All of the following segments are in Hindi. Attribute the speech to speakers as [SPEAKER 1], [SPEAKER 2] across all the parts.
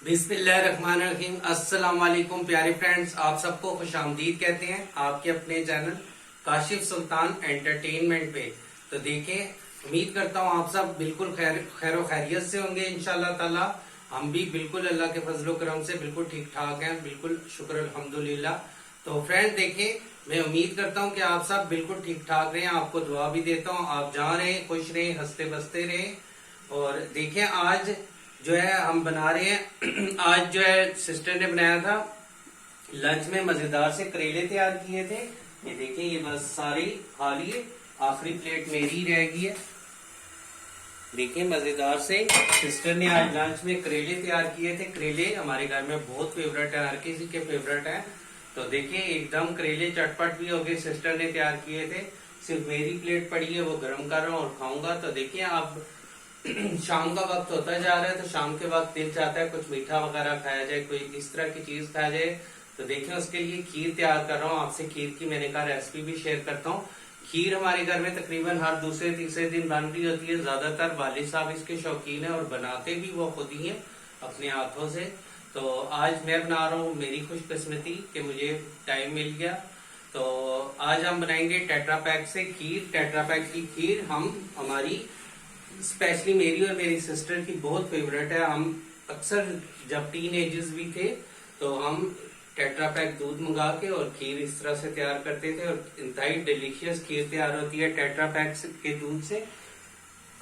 [SPEAKER 1] बिस्मिल्लाहिर्रहमानिर्रहीम। अस्सलाम वालेकुम प्यारे फ्रेंड्स, आप सबको खुशामदीद कहते हैं आपके अपने चैनल काशिफ सुल्तान एंटरटेनमेंट पे। तो देखें, उम्मीद करता हूँ आप सब बिल्कुल खैर खैरियत से होंगे इंशाल्लाह ताला। हम भी बिल्कुल अल्लाह के फजलो करम से बिल्कुल ठीक ठाक हैं, बिल्कुल शुक्र अल्हम्दुलिल्लाह। तो फ्रेंड देखें, मैं उम्मीद करता हूँ कि आप सब बिल्कुल ठीक ठाक रहें, आपको दुआ भी देता हूँ आप जहाँ रहें खुश रहें, हंसते बसते रहें। और देखें, आज जो है हम बना रहे हैं आज जो है सिस्टर ने बनाया था लंच में मजेदार से करेले तैयार किए थे। ये देखें, ये बस सारी खा लिए, आखिरी प्लेट मेरी रह गई है। देखिए, मजेदार से सिस्टर ने आज लंच में करेले तैयार किए थे। करेले हमारे घर में बहुत फेवरेट है, हर किसी के फेवरेट है। तो देखिए, एकदम करेले चटपट भी हो गए, सिस्टर ने तैयार किए थे। सिर्फ मेरी प्लेट पड़ी है, वो गर्म कर रहा हूँ और खाऊंगा। तो देखिए, आप शाम का वक्त होता जा रहा है, तो शाम के वक्त दिल चाहता है कुछ मीठा वगैरह खाया जाए, कोई इस तरह की चीज खाया जाए। तो देखिए, उसके लिए खीर तैयार कर रहा हूँ, आपसे खीर की मैंने कहा रेसिपी भी शेयर करता हूँ। खीर हमारे घर में तकरीबन हर दूसरे तीसरे दिन बन रही होती है। ज्यादातर वालिद साहब इसके शौकीन है और बनाते भी वो खुद ही है अपने हाथों से। तो आज मैं बना रहा हूँ, मेरी खुशकिस्मती कि मुझे टाइम मिल गया। तो आज हम बनाएंगे टेट्रा पैक से खीर। टेट्रा पैक की खीर हमारी स्पेशली मेरी और मेरी सिस्टर की बहुत फेवरेट है। हम अक्सर जब टीन एजेस भी थे तो हम टेट्रा पैक दूध मंगा के और खीर इस तरह से तैयार करते थे और इंतहाई डिलीशियस खीर तैयार होती है टेट्रा पैक के दूध से।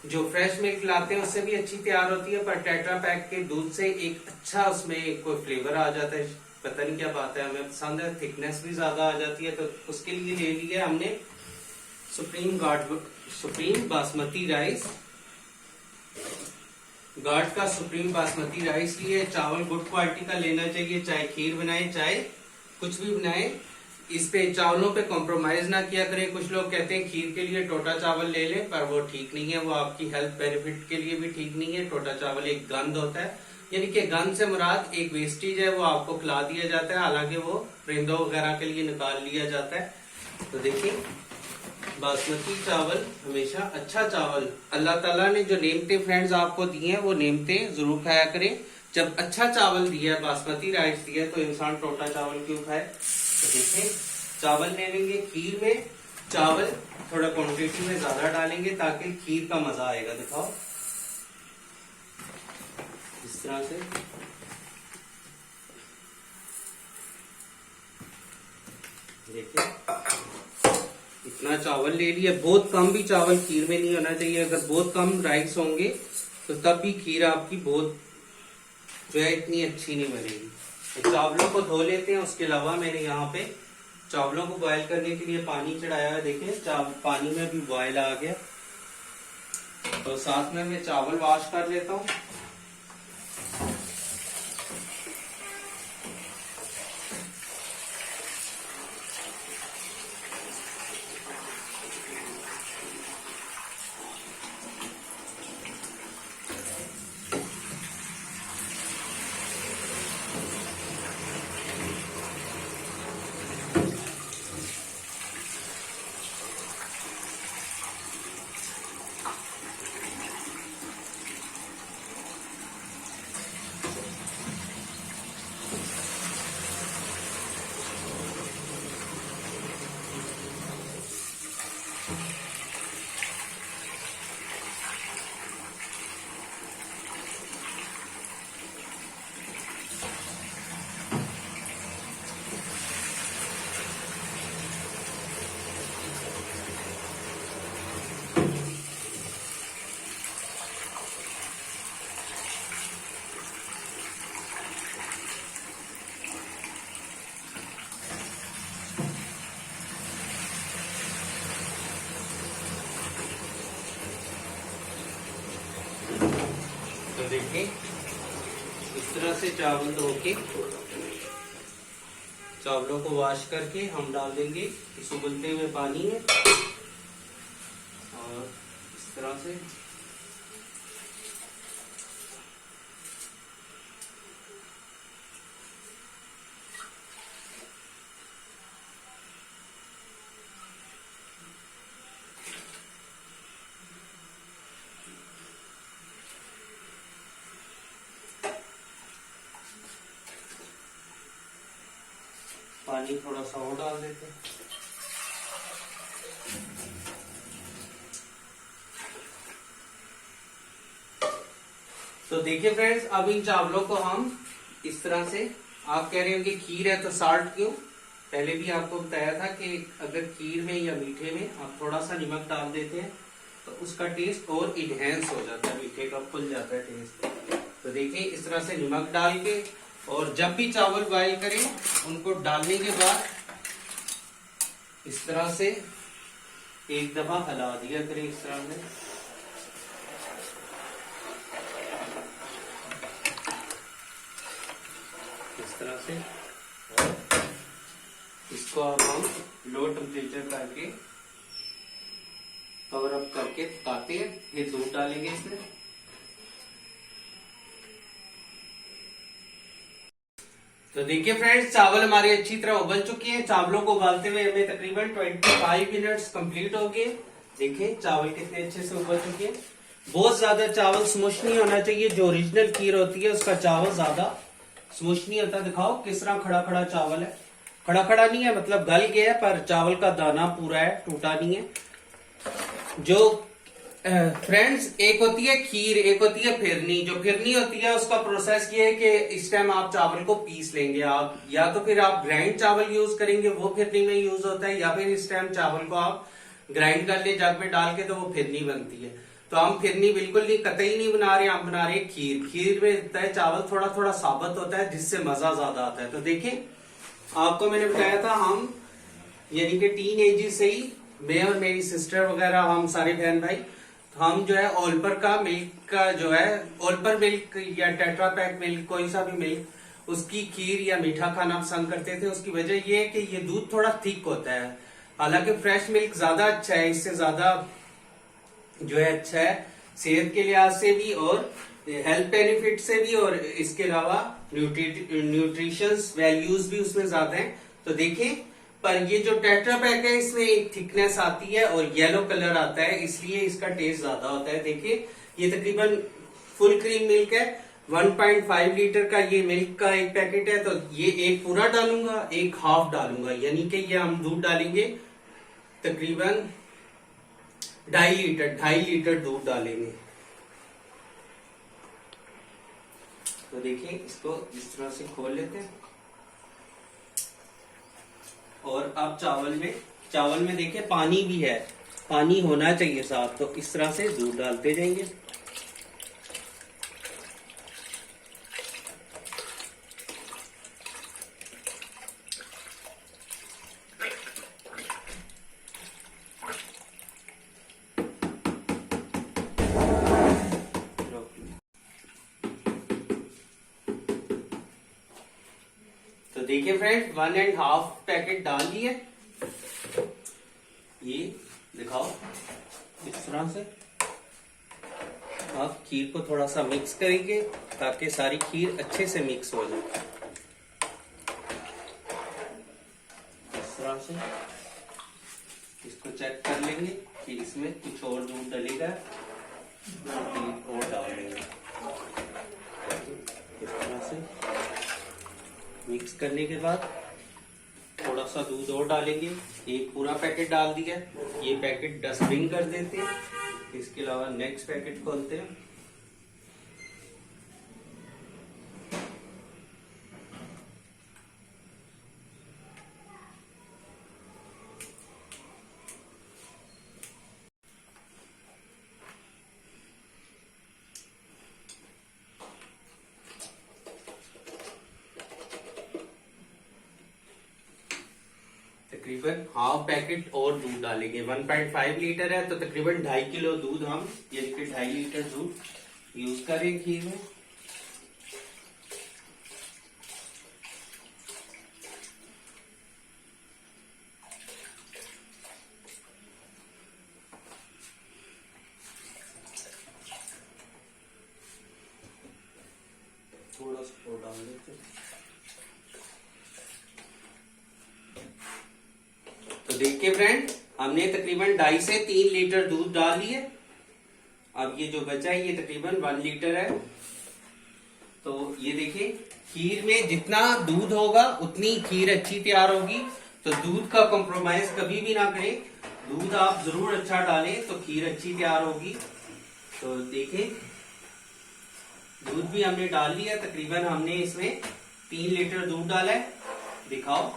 [SPEAKER 1] जो फ्रेश मिल्क लाते हैं उससे भी अच्छी तैयार होती है, पर टेट्रा पैक के दूध से एक अच्छा उसमें कोई फ्लेवर आ जाता है। पता नहीं क्या बात है, हमें पसंद है, थिकनेस भी ज्यादा आ जाती है। तो उसके लिए ले लिया हमने सुप्रीम बासमती राइस। गार्ड का सुप्रीम बासमती राइस लिए। चावल गुड क्वालिटी का लेना चाहिए, चाहे खीर बनाए चाहे कुछ भी बनाए। इस पे चावलों पे कॉम्प्रोमाइज ना किया करें। कुछ लोग कहते हैं खीर के लिए टोटा चावल ले लें, पर वो ठीक नहीं है, वो आपकी हेल्थ बेनिफिट के लिए भी ठीक नहीं है। टोटा चावल एक गंद होता है, यानी कि गंद से मुराद एक वेस्टेज है, वो आपको खिला दिया जाता है, हालांकि वो परिंदों वगैरह के लिए निकाल लिया जाता है। तो देखिए, बासमती चावल हमेशा अच्छा चावल, अल्लाह ताला ने जो नेमते फ्रेंड्स आपको दिए हैं वो नेमते जरूर खाया करें। जब अच्छा चावल दिया है, बासमती राइस दिया है, तो इंसान टोटा चावल क्यों खाए। तो देखिए, चावल ले लेंगे। खीर में चावल थोड़ा क्वांटिटी में ज्यादा डालेंगे ताकि खीर का मजा आएगा। दिखाओ, इस तरह से देखिए, इतना चावल ले लिया। बहुत कम भी चावल खीर में नहीं होना चाहिए। अगर बहुत कम राइस होंगे तो तब भी खीर आपकी बहुत जो है इतनी अच्छी नहीं बनेगी। तो चावलों को धो लेते हैं। उसके अलावा मैंने यहाँ पे चावलों को बॉयल करने के लिए पानी चढ़ाया है। देखिए, पानी में भी बॉयल आ गया। तो साथ में मैं चावल वॉश कर लेता हूँ। तो देखिए, इस तरह से चावल धो के चावलों को वॉश करके हम डाल देंगे इस उबलते हुए पानी में। और इस तरह से पानी थोड़ा सा और डाल देते हैं। तो देखिए फ्रेंड्स, अब इन चावलों को हम इस तरह से, आप कह रहे हो कि खीर है तो साल्ट क्यों। पहले भी आपको बताया था कि अगर खीर में या मीठे में आप थोड़ा सा नमक डाल देते हैं तो उसका टेस्ट और इनहेंस हो जाता है, मीठे का खुल जाता है टेस्ट। तो देखिए, इस तरह से नमक डाल के, और जब भी चावल बॉयल करें उनको डालने के बाद इस तरह से एक दफा हिला दिया करें, इस तरह से। इस तरह से इसको अब हम लो टेम्परेचर करके कवर अप करके पकाते हैं। फिर दूध डालेंगे इसमें। तो देखिए फ्रेंड्स, चावल हमारे अच्छी तरह उबल चुके हैं। चावलों को उबालते हुए हमें तकरीबन 25 मिनट्स कंप्लीट हो गए। देखिए चावल कितने अच्छे से उबल चुके हैं। बहुत ज्यादा चावल स्मुश नहीं होना चाहिए। जो ओरिजिनल खीर होती है उसका चावल ज्यादा स्मुश नहीं होता। दिखाओ किस तरह खड़ा खड़ा चावल है। खड़ा खड़ा नहीं है मतलब गल गया है, पर चावल का दाना पूरा है, टूटा नहीं है। जो फ्रेंड्स, एक होती है खीर, एक होती है फिरनी। जो फिरनी होती है उसका प्रोसेस ये है कि इस टाइम आप चावल को पीस लेंगे। आप या तो फिर आप ग्राइंड चावल यूज करेंगे, वो फिरनी में यूज होता है, या फिर इस टाइम चावल को आप ग्राइंड कर ले जग में डाल के, तो वो फिरनी बनती है। तो हम फिरनी बिल्कुल नहीं, कतई नहीं बना रहे, हम बना रहे खीर। खीर में होता है चावल थोड़ा थोड़ा साबुत होता है, जिससे मजा ज्यादा आता है। तो देखिए आपको मैंने बताया था, हम यानी कि टीन एज से ही मैं और मेरी सिस्टर वगैरह, हम सारे बहन भाई, हम जो है ओलपर का मिल्क का जो है, ओलपर मिल्क या टेट्रा पैक मिल्क, कोई सा भी मिल्क, उसकी खीर या मीठा खाना पसंद करते थे। उसकी वजह ये है कि ये दूध थोड़ा थिक होता है। हालांकि फ्रेश मिल्क ज्यादा अच्छा है, इससे ज्यादा जो है अच्छा है सेहत के लिहाज से भी और हेल्थ बेनिफिट से भी, और इसके अलावा न्यूट्रिशंस वैल्यूज भी उसमें ज्यादा हैं। तो देखिए, पर ये जो टेट्रा पैक है इसमें एक थिकनेस आती है और येलो कलर आता है, इसलिए इसका टेस्ट ज्यादा होता है। देखिए ये तकरीबन फुल क्रीम मिल्क है। 1.5 लीटर का ये मिल्क का एक पैकेट है। तो ये एक पूरा डालूंगा, एक हाफ डालूंगा, यानी कि ये हम दूध डालेंगे तकरीबन 2.5 लीटर दूध डालेंगे। तो देखिए इसको इस तरह से खोल लेते हैं। और अब चावल में देखिए पानी भी है, पानी होना चाहिए साथ। तो इस तरह से दूध डालते जाएंगे। तो देखिए फ्रेंड, 1.5 पैकेट डाल दिए। ये दिखाओ इस तरह से। आप खीर को थोड़ा सा मिक्स करेंगे ताकि सारी खीर अच्छे से मिक्स हो जाए। इस तरह से इसको चेक कर लेंगे कि इसमें कुछ और दूध डलेगा, और डाल देंगे। इस तरह से मिक्स करने के बाद थोड़ा सा दूध और डालेंगे। एक पूरा पैकेट डाल दिया, ये पैकेट डस्टबिन कर देते हैं। इसके अलावा नेक्स्ट पैकेट खोलते हैं। तकरीबन हाफ पैकेट और दूध डालेंगे। 1.5 लीटर है तो तकरीबन 2.5 किलो दूध हम, यानी कि 2.5 लीटर दूध यूज करें खीर में। थोड़ा सा और डाल देते हैं। तो देखिए फ्रेंड, हमने तकरीबन 2.5 से 3 लीटर दूध डाल लिए। अब ये जो बचा है ये तकरीबन 1 लीटर है। तो ये देखिए, खीर में जितना दूध होगा उतनी खीर अच्छी तैयार होगी। तो दूध का कॉम्प्रोमाइज कभी भी ना करें, दूध आप जरूर अच्छा डालें तो खीर अच्छी तैयार होगी। तो देखिए दूध भी हमने डाल लिया। तकरीबन हमने इसमें 3 लीटर दूध डाला है। दिखाओ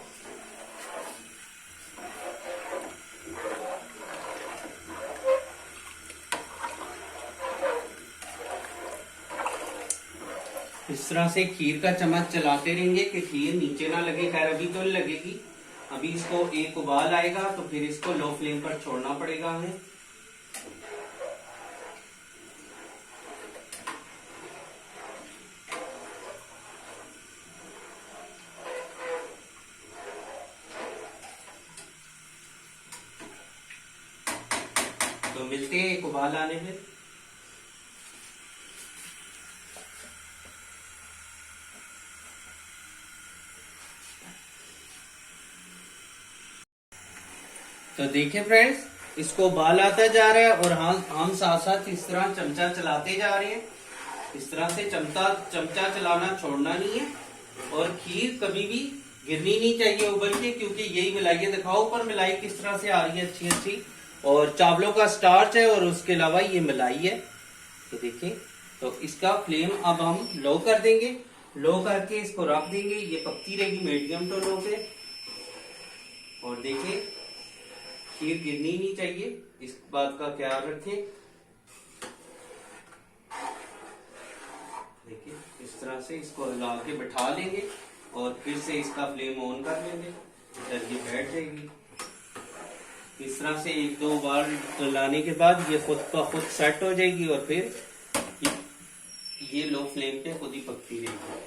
[SPEAKER 1] इस तरह से खीर का चम्मच चलाते रहेंगे कि खीर नीचे ना लगे। खैर अभी तो नहीं लगेगी, अभी इसको एक उबाल आएगा तो फिर इसको लो फ्लेम पर छोड़ना पड़ेगा हमें। तो मिलते हैं एक उबाल आने में। तो देखिए फ्रेंड्स, इसको उबाल आता जा रहा है और हम साथ साथ इस तरह चमचा चलाते जा रहे हैं। इस तरह से चमचा चलाना छोड़ना नहीं है। और खीर कभी भी गिरनी नहीं चाहिए उबल के, क्योंकि यही मिलाई है। दिखाओ ऊपर मिलाई किस तरह से आ रही है, अच्छी अच्छी। और चावलों का स्टार्च है और उसके अलावा ये मिलाई है। तो देखिए, तो इसका फ्लेम अब हम लो कर देंगे। लो करके इसको रख देंगे, ये पकती रहेगी मीडियम टू लो पे। और देखिए, खीर गिरनी नहीं चाहिए, इस बात का ख्याल रखें। देखिए, इस तरह से इसको हिला के बैठा लेंगे और फिर से इसका फ्लेम ऑन कर लेंगे, जब ये बैठ जाएगी। इस तरह से एक दो बार लाने के बाद ये खुद का खुद सेट हो जाएगी और फिर ये लो फ्लेम पे खुद ही पकती रहेगी।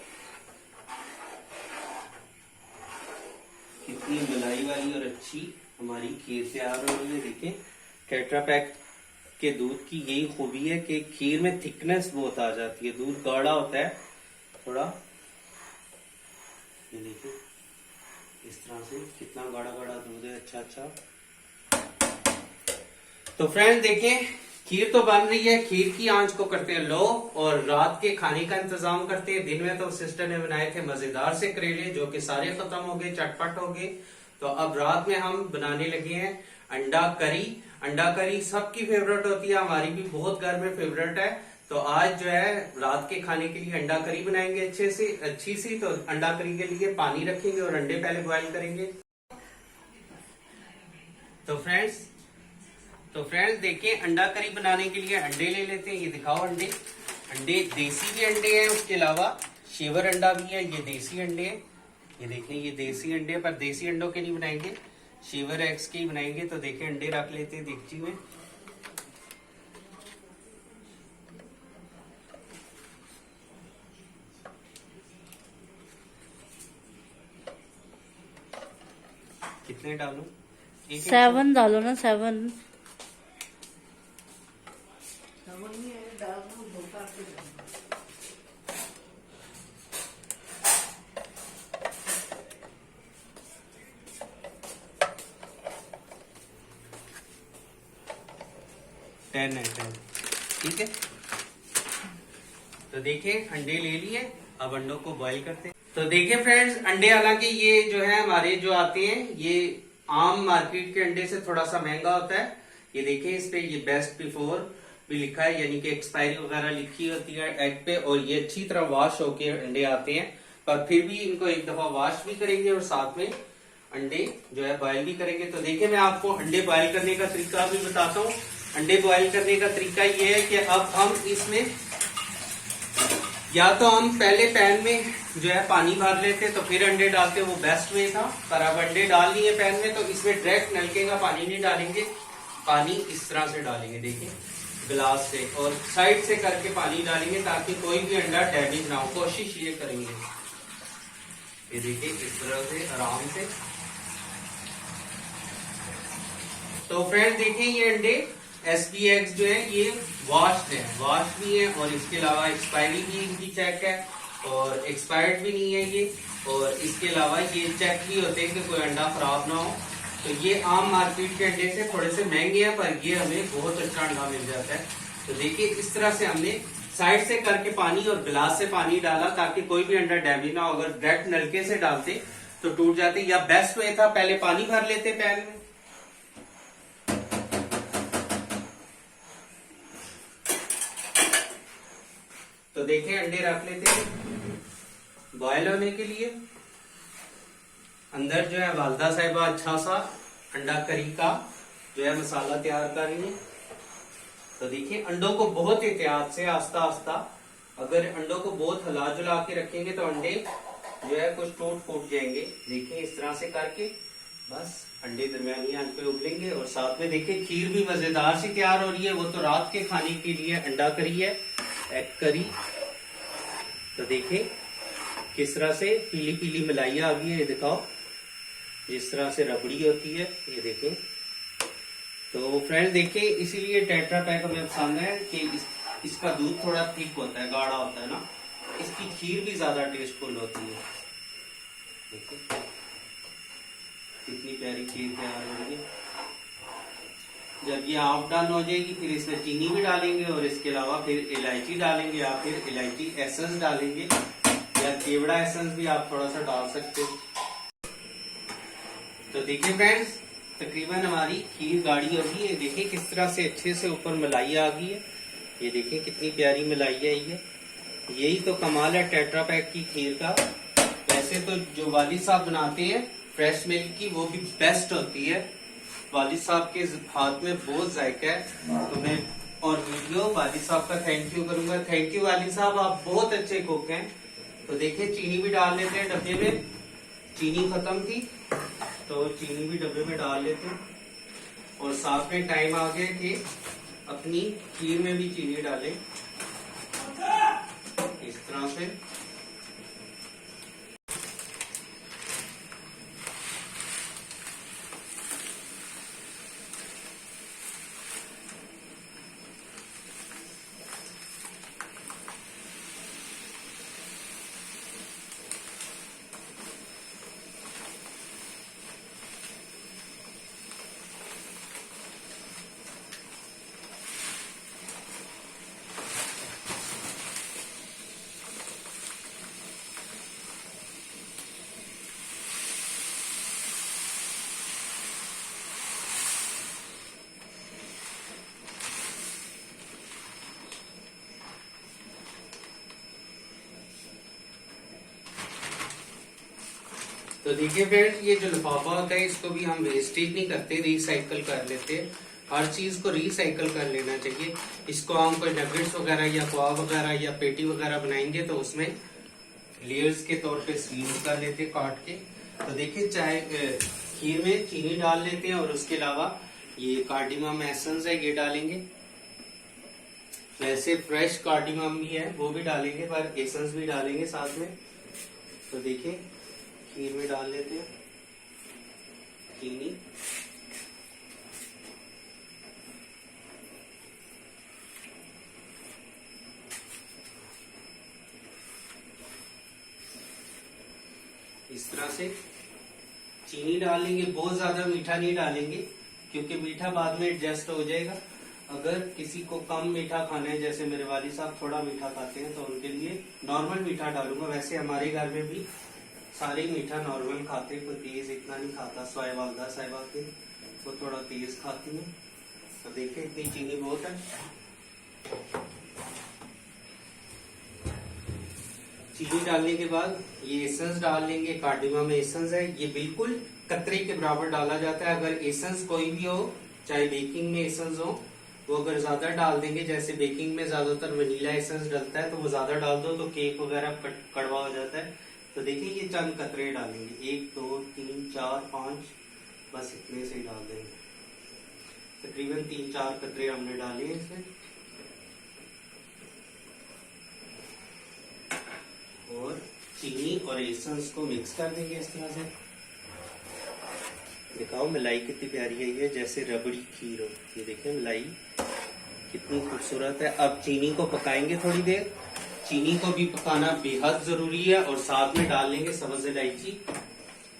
[SPEAKER 1] कितनी मलाई वाली और अच्छी हमारी खीर तैयार हो रही है। देखिए, टेट्रा पैक के दूध की यही खूबी है कि खीर में थिकनेस बहुत आ जाती है। दूध गाढ़ा होता है थोड़ा। ये देखिए, इस तरह से कितना गाढ़ा गाढ़ा दूध है, अच्छा अच्छा। तो फ्रेंड देखिए, खीर तो बन रही है। खीर की आंच को करते हैं लो और रात के खाने का इंतजाम करते हैं। दिन में तो सिस्टर ने बनाए थे मजेदार से करेले, जो कि सारे खत्म हो गए, चटपट हो गए। तो अब रात में हम बनाने लगे हैं अंडा करी। अंडा करी सबकी फेवरेट होती है, हमारी भी बहुत घर में फेवरेट है। तो आज जो है रात के खाने के लिए अंडा करी बनाएंगे अच्छी सी। तो अंडा करी के लिए पानी रखेंगे और अंडे पहले बॉईल करेंगे। तो फ्रेंड्स देखिए, अंडा करी बनाने के लिए अंडे ले लेते हैं। ये दिखाओ अंडे देसी भी अंडे हैं, उसके अलावा शेवर अंडा भी है। ये देसी अंडे हैं, ये देखें, ये देसी अंडे, पर देसी अंडों के नहीं बनाएंगे, शेवर एग्स के ही बनाएंगे। तो देखिए, अंडे रख लेते हैं देगची में। कितने डालूं?
[SPEAKER 2] 7 डालो ना, 7।
[SPEAKER 1] टेन है, 10, ठीक है। तो देखिए, अंडे ले लिए, अब अंडों को बॉईल करते हैं। तो देखिए फ्रेंड्स, अंडे हालांकि ये जो है हमारे जो आते हैं, ये आम मार्केट के अंडे से थोड़ा सा महंगा होता है। ये देखिए, इस पे ये बेस्ट बिफोर भी लिखा है, यानी कि एक्सपायरी वगैरह लिखी होती है एग पे। और ये अच्छी तरह वॉश होके अंडे आते हैं, पर फिर भी इनको एक दफा वॉश भी करेंगे और साथ में अंडे जो है बॉयल भी करेंगे। तो देखिए, मैं आपको अंडे बॉयल करने का तरीका भी बताता हूँ। अंडे बॉयल करने का तरीका ये है कि अब हम इसमें या तो हम पहले पैन में जो है पानी भर लेते तो फिर अंडे डालते, वो बेस्ट वे था। पर अब अंडे डाल लिए पैन में, तो इसमें डायरेक्ट नलके का पानी नहीं डालेंगे, पानी इस तरह से डालेंगे। देखिए, गिलास से और साइड से करके पानी डालेंगे, ताकि कोई भी अंडा डैमेज ना हो। कोशिश ये करेंगे। ये देखिए, इस तरह से आराम से। तो फ्रेंड देखिए, ये अंडे SB एग्स जो है ये वॉश्ड भी है और इसके अलावा एक्सपायरी भी इनकी चेक है और एक्सपायर्ड भी नहीं है ये। और इसके अलावा ये चेक भी होते हैं कि कोई अंडा खराब ना हो। तो ये आम मार्केट के अंडे से थोड़े से महंगे हैं, पर ये हमें बहुत अच्छा अंडा मिल जाता है। तो देखिए, इस तरह से हमने साइड से करके पानी और गिलास से पानी डाला, ताकि कोई भी अंडा डैमेज ना हो। अगर डायरेक्ट नलके से डालते तो टूट जाते, या बेस्ट वे था पहले पानी भर लेते पैन में। तो देखिए, अंडे रख लेते हैं बॉयल होने के लिए। अंदर जो है वालदा साहिबा अच्छा सा अंडा करी का जो है मसाला तैयार कर रही है। तो देखिए, अंडों को बहुत एहतियात से आस्ता आस्ता, अगर अंडों को बहुत हिला जुला के रखेंगे तो अंडे जो है कुछ टूट फूट जाएंगे। देखिए, इस तरह से करके बस अंडे दरमियानी आंच पे उबलेंगे। और साथ में देखिए, खीर भी मजेदार सी तैयार हो रही है। वो तो रात के खाने के लिए अंडा करी है, एग करी। तो देखिए, किस तरह से पीली पीली मलाई आ गई है, ये दिखाओ, जिस तरह से रबड़ी होती है, ये देखिए। तो फ्रेंड देखिए, इसीलिए टेट्रा पैक हमें पसंद है कि इसका दूध थोड़ा थिक होता है, गाढ़ा होता है ना, इसकी खीर भी ज्यादा टेस्टफुल होती है। देखिए, कितनी प्यारी खीर तैयार हो रही है। जब ये हाफ डन हो जाएगी फिर इसमें चीनी भी डालेंगे और इसके अलावा फिर इलायची डालेंगे या फिर इलायची एसेंस डालेंगे या केवड़ा एसेंस भी आप थोड़ा सा डाल सकते हो। तो देखिए फ्रेंड्स, तकरीबन हमारी खीर गाढ़ी होगी। ये देखिए किस तरह से अच्छे से ऊपर मलाई आ गई है। ये देखिए कितनी प्यारी मलाई आई है। यही तो कमाल है टेट्रा पैक की खीर का। वैसे तो जो वालिद साहब बनाते हैं फ्रेश मिल्क की वो भी बेस्ट होती है। वालिद साहब के हाथ में बहुत जायका है। तो मैं और वीडियो वालिद साहब का थैंक यू करूंगा। थैंक यू वालिद साहब, आप बहुत अच्छे कुक हैं। तो देखिए चीनी भी डाल लेते हैं डब्बे में। चीनी खत्म थी तो चीनी भी डब्बे में डाल लेते हैं। और साथ में टाइम आ गया कि अपनी खीर में भी चीनी डालें इस तरह से। तो देखिए फ्रेंड्स, ये जो लिफाफा होता है इसको भी हम वेस्टेज नहीं करते, रिसाइकल कर लेते हैं। हर चीज को रिसाइकल कर लेना चाहिए। इसको हम कोई नगेट्स वगैरह या पुआ वगैरह या पेटी वगैरह बनाएंगे तो उसमें लेयर्स के तौर पे सील कर लेते हैं काट के। तो देखिए चाहे खीर में चीनी डाल लेते हैं और उसके अलावा ये कार्डिमम एसेंस है ये डालेंगे। वैसे फ्रेश कार्डिमम भी है वो भी डालेंगे, पर एसेंस भी डालेंगे साथ में। तो देखिए खीर में डाल लेते हैं चीनी। इस तरह से चीनी डालेंगे, बहुत ज्यादा मीठा नहीं डालेंगे क्योंकि मीठा बाद में एडजस्ट हो जाएगा। अगर किसी को कम मीठा खाना है, जैसे मेरे वाली साहब थोड़ा मीठा खाते हैं, तो उनके लिए नॉर्मल मीठा डालूंगा। वैसे हमारे घर में भी सारे मीठा नॉर्मल खाते हैं, कोई तेज इतना नहीं खाता। वालदा साहिबा के वो थोड़ा तेज खाती है। तो देखिए इतनी चीनी बहुत है। चीनी डालने के बाद ये एसेंस डाल लेंगे। कार्डिमम में एसेंस है, ये बिल्कुल कतरे के बराबर डाला जाता है। अगर एसेंस कोई भी हो, चाहे बेकिंग में एसेंस हो, वो अगर ज्यादा डाल देंगे, जैसे बेकिंग में ज्यादातर वनीला एसेंस डलता है, तो वो ज्यादा डाल दो तो केक वगैरह कड़वा हो जाता है। तो देखिए ये चंद कतरे डालेंगे, 1 2 3 4 5, बस इतने से डाल देंगे। तकरीबन 3-4 कतरे हमने डाले हैं इसमें। और चीनी और एसेंस को मिक्स कर देंगे इस तरह से। दिखाओ मलाई कितनी प्यारी आई है, जैसे रबड़ी खीर हो। ये देखिए मलाई कितनी खूबसूरत है। अब चीनी को पकाएंगे थोड़ी देर। चीनी को भी पकाना बेहद जरूरी है और साथ में डाल लेंगे सब्ज इलायची।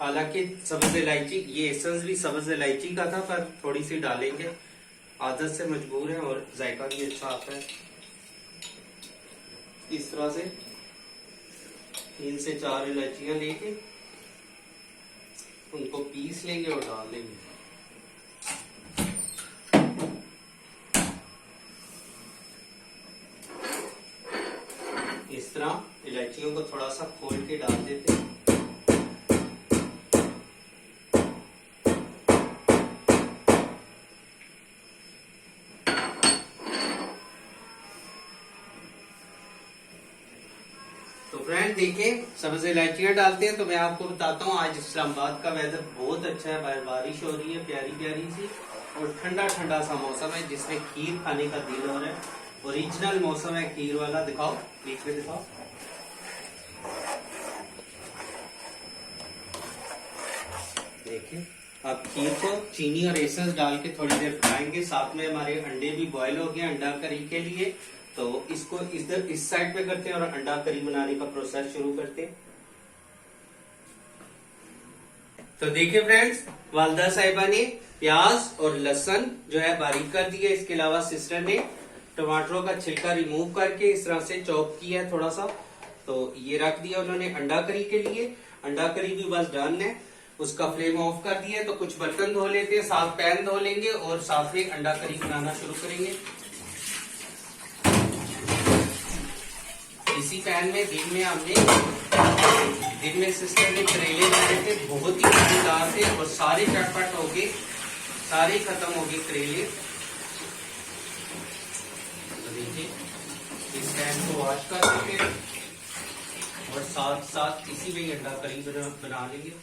[SPEAKER 1] हालांकि सब्ज इलायची, ये एसेंस भी सब्ज इलायची का था, पर थोड़ी सी डालेंगे, आदत से मजबूर है और जायका भी अच्छा आता है। इस तरह से 3 से 4 इलायचियां लेके उनको पीस लेंगे और डाल देंगे। इस तरह इलायचियों को थोड़ा सा खोल के डाल देते हैं। तो फ्रेंड देखिए सब्ज इलायचियां डालते हैं। तो मैं आपको बताता हूँ, आज इस्लामाबाद का वेदर बहुत अच्छा है, बारिश हो रही है प्यारी प्यारी सी, और ठंडा ठंडा सा मौसम है जिसमें खीर खाने का दिल हो रहा है। ओरिजिनल मौसम है खीर वाला। दिखाओ, बीच में दिखाओ। देखिए अब खीर को चीनी और एसेंस डाल के थोड़ी देर पकाएंगे। साथ में हमारे अंडे भी बॉयल हो गए अंडा करी के लिए। तो इसको इधर इस साइड पे करते हैं और अंडा करी बनाने का प्रोसेस शुरू करते हैं। तो देखिए फ्रेंड्स, वालदा साहिबा ने प्याज और लहसुन जो है बारीक कर दिया। इसके अलावा सिस्टर ने टमाटरों का छिलका रिमूव करके इस तरह से चॉप किया है थोड़ा सा, तो ये रख दिया उन्होंने अंडा करी के लिए। अंडा करी भी बस डन है, उसका फ्लेम ऑफ कर दिया। तो कुछ बर्तन धो लेते हैं, साथ पैन धो लेंगे और साथ में अंडा करी बनाना शुरू करेंगे। इसी पैन में दिन में सिस्टर ने करेले बनाए थे, बहुत ही मजेदार थे और सारे चटपट हो गए, सारे खत्म हो गए करेले। तो देखिए, इस पैन को वॉश कर देते हैं और साथ साथ इसी में अंडा करी बना लेंगे।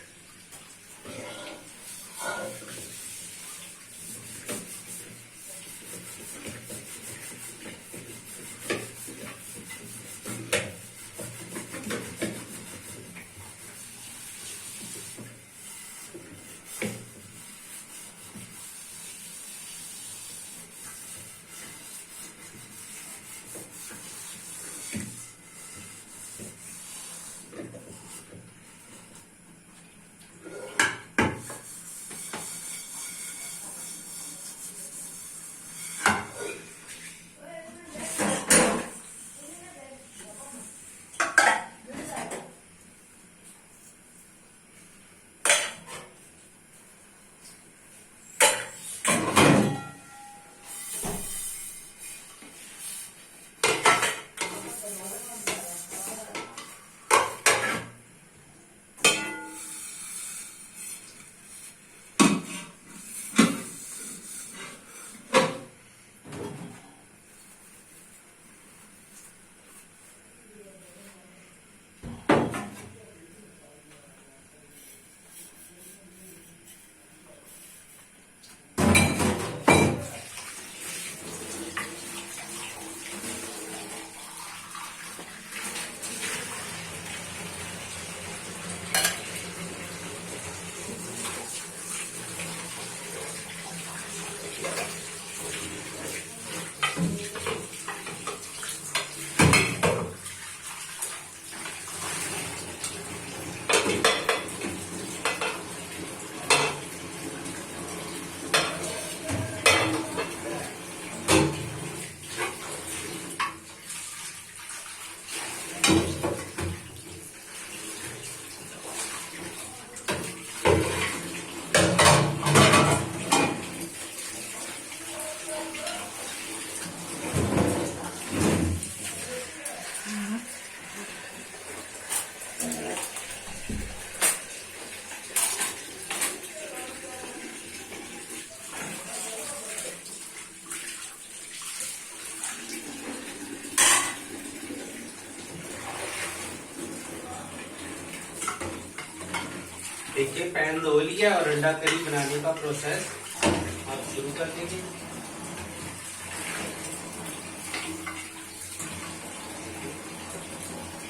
[SPEAKER 1] देखिए, पैन धो लिया और अंडा करी बनाने का प्रोसेस आप शुरू कर देंगे।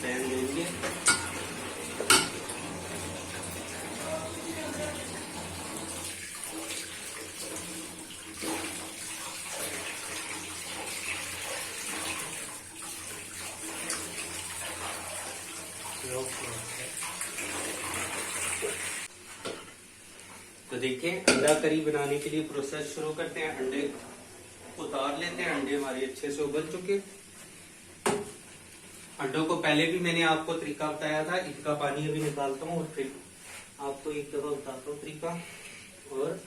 [SPEAKER 1] पैन लेंगे, तो देखिए अंडा करी बनाने के लिए प्रोसेस शुरू करते हैं। अंडे उतार लेते हैं। अंडे हमारे अच्छे से उबल चुके। अंडों को पहले भी मैंने आपको तरीका बताया था, इनका पानी अभी निकालता हूँ और फिर आपको एक दफा बताता हूँ तरीका। और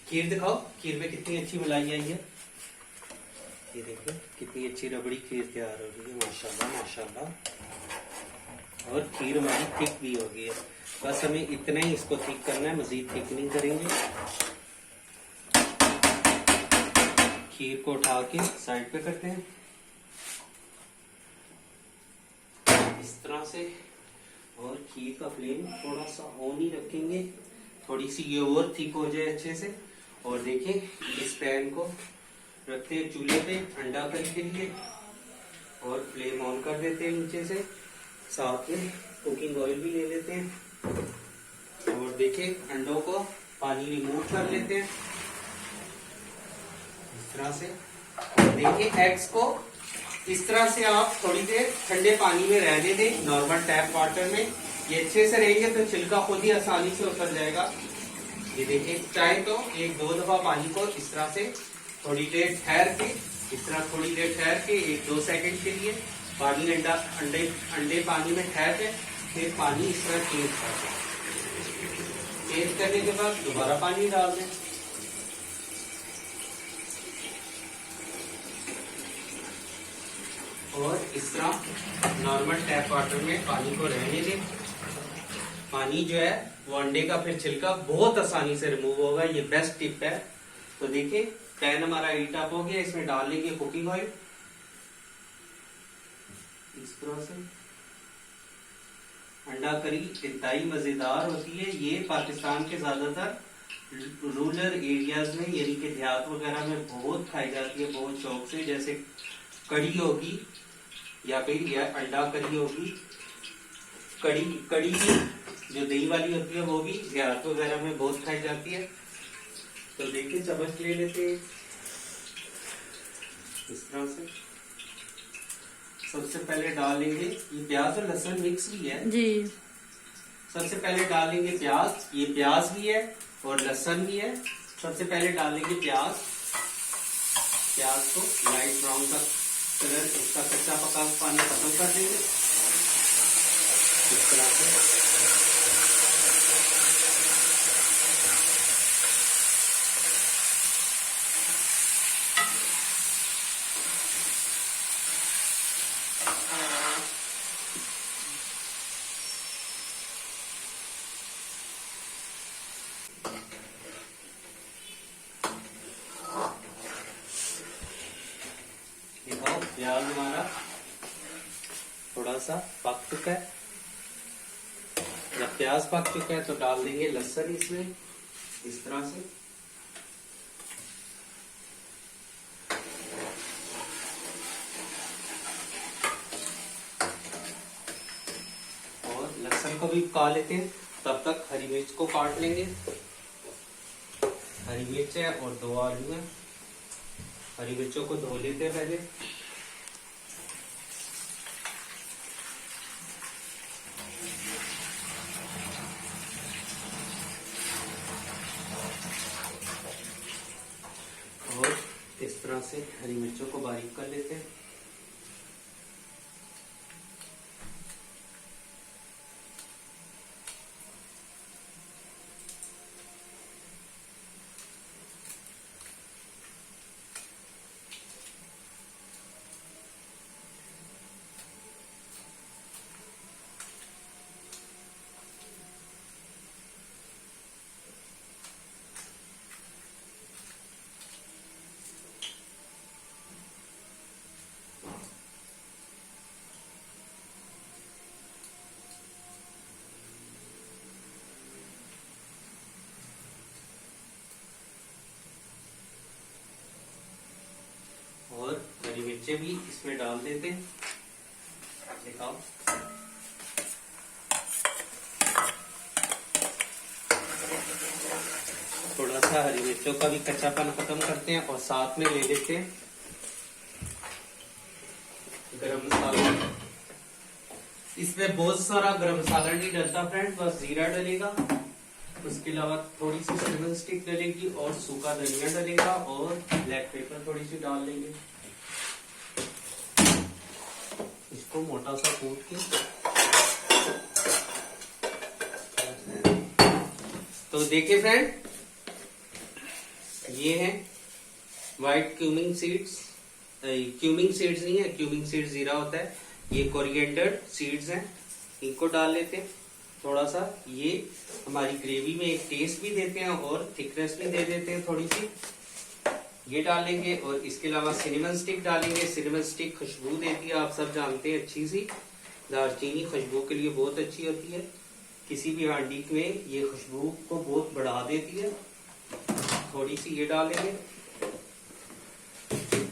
[SPEAKER 1] खीर दिखाओ, खीर में कितनी अच्छी मलाई आई है। ये देखिए कितनी अच्छी रबड़ी खीर तैयार हो गई है, माशाल्लाह माशाल्लाह। और खीर हमारी थिक भी हो गई है। बस हमें इतना ही इसको ठीक करना है, मजीद ठीक नहीं करेंगे। खीर को उठा के साइड पे करते हैं इस तरह से। और खीर का फ्लेम थोड़ा सा ऑन ही रखेंगे, थोड़ी सी ये और थिक हो जाए अच्छे से। और देखिए इस पैन को रखते हैं चूल्हे पे अंडा करी के लिए और फ्लेम ऑन कर देते हैं नीचे से। साथ में कुकिंग ऑयल भी ले लेते हैं और देखिए अंडों को पानी रिमूव कर लेते हैं इस तरह से। देखिए एग्स को इस तरह से आप थोड़ी देर ठंडे पानी में रहने दें, नॉर्मल टैप वाटर में। ये अच्छे से रहेंगे तो छिलका खुद ही आसानी से उतर जाएगा। ये देखिए, चाहे तो एक दो दफा पानी को इस तरह से थोड़ी देर ठहर के, इस तरह थोड़ी देर ठहर के 1-2 सेकंड के लिए पानी अंडे पानी में ठहर के फिर पानी इस तरह चेंज कर दें। चेंज करने के बाद दोबारा पानी डाल दें। और इस तरह नॉर्मल टैप वाटर में पानी को रहने दें। पानी जो है वो अंडे का फिर छिलका बहुत आसानी से रिमूव होगा। ये बेस्ट टिप है। तो देखिए, पैन हमारा हीट अप हो गया। इसमें डाल लेंगे कुकिंग ऑयल इस तरह से। अंडा करी इंतहाई मजेदार होती है। ये पाकिस्तान के ज्यादातर रूरल एरियाज में यानी कि देहात वगैरह में बहुत खाई जाती है, बहुत शौक से। जैसे कड़ी होगी या फिर यह अंडा करी होगी। कड़ी भी जो दही वाली होती है वो भी देहात वगैरह में बहुत खाई जाती है। तो देखिए, चम्मच ले लेते हैं इस तरह से। सबसे पहले डालेंगे ये प्याज और लहसुन मिक्स भी है
[SPEAKER 2] जी।
[SPEAKER 1] सबसे पहले डालेंगे प्याज। ये प्याज भी है और लहसुन भी है। सबसे पहले डालेंगे प्याज। प्याज को लाइट ब्राउन का कलर, उसका कच्चा पका पानी खत्म कर देंगे इस तरह से। प्याज हमारा थोड़ा सा पक चुका है। जब प्याज पक चुका है तो डाल देंगे लहसुन इसमें इस तरह से। और लहसुन को भी पका लेते हैं। तब तक हरी मिर्च को काट लेंगे। हरी मिर्च है और 2 आलू है। हरी मिर्चों को धो लेते हैं पहले। और इस तरह से हरी मिर्चों को बारीक कर लेते हैं। और हरी मिर्चें भी इसमें डाल देते हैं। दिखाओ, थोड़ा सा हरी मिर्चों का भी कच्चापन खत्म करते हैं। और साथ में ले लेते हैं गरम मसाला। इसमें बहुत सारा गरम मसाला नहीं डलता फ्रेंड, बस जीरा डलेगा। उसके अलावा थोड़ी सी सिनेमन स्टिक डलेगी और सूखा धनिया डलेगा और ब्लैक पेपर थोड़ी सी डाल लेंगे। इसको मोटा सा कूट के। तो देखिए फ्रेंड, ये है व्हाइट क्यूमिंग सीड्स। क्यूमिंग सीड्स नहीं है, क्यूमिंग सीड्स जीरा होता है। ये कोरिएंडर सीड्स हैं, इनको डाल लेते हैं थोड़ा सा। ये हमारी ग्रेवी में एक टेस्ट भी देते हैं और थिकनेस भी दे देते हैं थोड़ी सी। ये डालेंगे और इसके अलावा सिनेमन स्टिक डालेंगे। सिनेमन स्टिक खुशबू देती है, आप सब जानते हैं, अच्छी सी। दालचीनी खुशबू के लिए बहुत अच्छी होती है। किसी भी हांडी में ये खुशबू को बहुत बढ़ा देती है। थोड़ी सी ये डालेंगे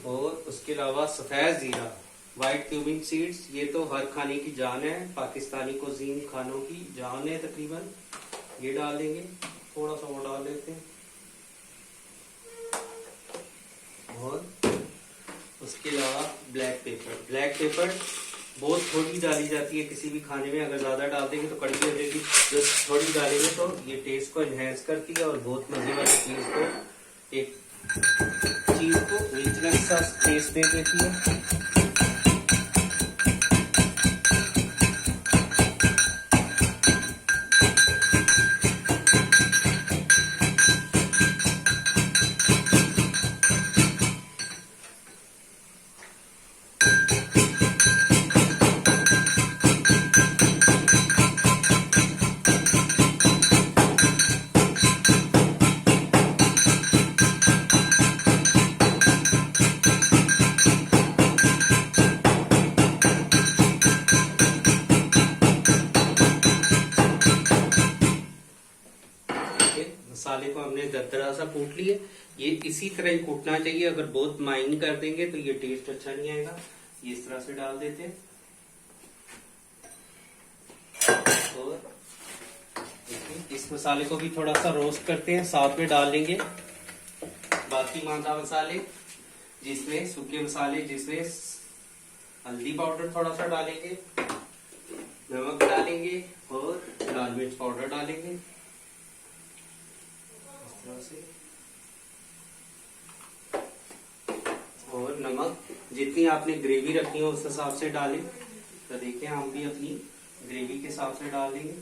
[SPEAKER 1] और उसके अलावा सफेद जीरा, व्हाइट क्यूमिंग सीड्स। ये तो हर खाने की जान है, पाकिस्तानी कुजीन खानों की जान है तकरीबन। ये डाल देंगे, थोड़ा सा वो डाल देते हैं। और उसके अलावा ब्लैक पेपर बहुत थोड़ी डाली जाती है किसी भी खाने में, अगर ज्यादा डाल देंगे तो कड़वी हो जाएगी। जो थोड़ी डालेंगे तो ये टेस्ट को एनहेंस करती है और बहुत मजे वाली चीज को, एक चीज को रिचनेस सा टेस्ट दे देती है। मसाले को हमने दरदरा सा कूट लिए, ये इसी तरह ही कूटना चाहिए। अगर बहुत माइन कर देंगे तो ये टेस्ट अच्छा नहीं आएगा। ये इस तरह से डाल देते हैं और इस मसाले को भी थोड़ा सा रोस्ट करते हैं। साथ में डाल लेंगे बाकी मांदा मसाले, जिसमें सूखे मसाले, जिसमें हल्दी पाउडर थोड़ा सा डालेंगे, नमक डालेंगे और लाल मिर्च पाउडर डालेंगे से। और नमक जितनी आपने ग्रेवी रखनी हो उस हिसाब से डालें। तो देखिए हम भी अपनी ग्रेवी के हिसाब से डाल देंगे।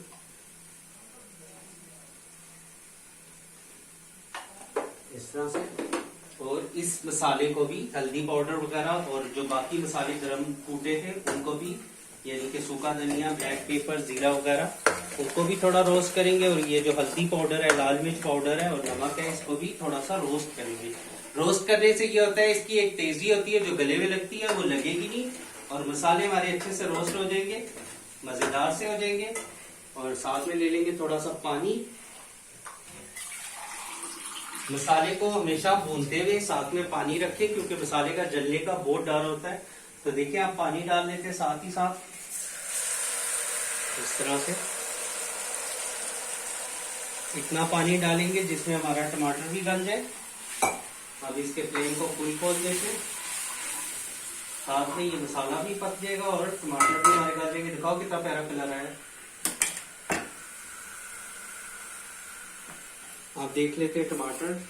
[SPEAKER 1] इस तरह से। और इस मसाले को भी हल्दी पाउडर वगैरह और जो बाकी मसाले गरम कूटे थे उनको भी, यानी कि सूखा धनिया, ब्लैक पेपर, जीरा वगैरह, उनको भी थोड़ा रोस्ट करेंगे। और ये जो हल्दी पाउडर है, लाल मिर्च पाउडर है और नमक है, इसको भी थोड़ा सा रोस्ट करेंगे। रोस्ट करने से ये होता है, इसकी एक तेजी होती है जो गले में लगती है वो लगेगी नहीं, और मसाले हमारे अच्छे से रोस्ट हो जाएंगे, मजेदार से हो जाएंगे। और साथ में ले लेंगे थोड़ा सा पानी। मसाले को हमेशा भूनते हुए साथ में पानी रखें, क्योंकि मसाले का जलने का बहुत डर होता है। तो देखिए आप पानी डाल देते हैं साथ ही साथ इस तरह से। इतना पानी डालेंगे जिसमें हमारा टमाटर भी गल जाए। अब इसके फ्लेम को फुल खोल देते हैं, साथ में ये मसाला भी पक जाएगा और टमाटर भी हमारे गल जाएंगे। दिखाओ कितना प्यारा कलर आया। आप देख लेते हैं टमाटर।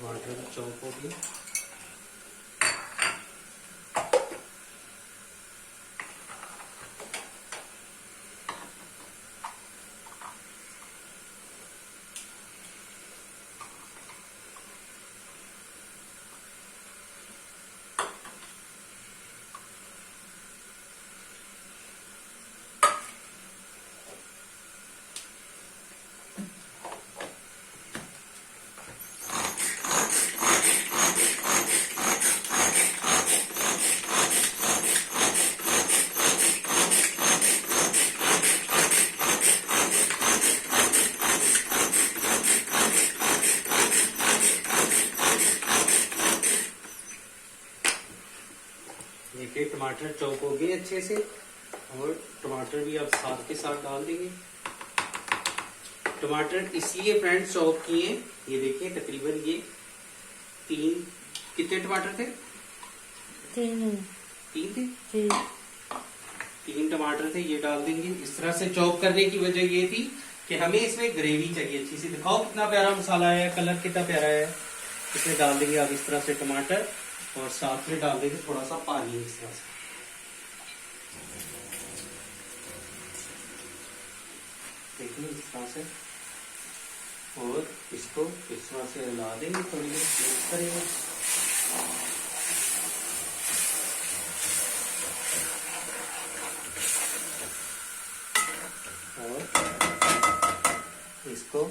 [SPEAKER 1] टमाटर भी चॉप हो गया। देखिए टमाटर चॉप हो गए अच्छे से, और टमाटर भी आप साथ के साथ डाल देंगे। टमाटर इसलिए फ्रेंड्स चॉप किए, ये देखिए तकरीबन ये कितने टमाटर थे? तीन थे। तीन टमाटर थे, ये डाल देंगे। इस तरह से चॉप करने की वजह ये थी कि हमें इसमें ग्रेवी चाहिए अच्छी सी। दिखाओ कितना प्यारा मसाला है, कलर कितना प्यारा है। इसमें डाल देंगे आप इस तरह से टमाटर, और साथ में डाल देंगे थोड़ा सा पानी इस तरह से। देखिए इस तरह से, और इसको इस तरह से हिला देंगे, थोड़ी देर मिक्स करेंगे। और इसको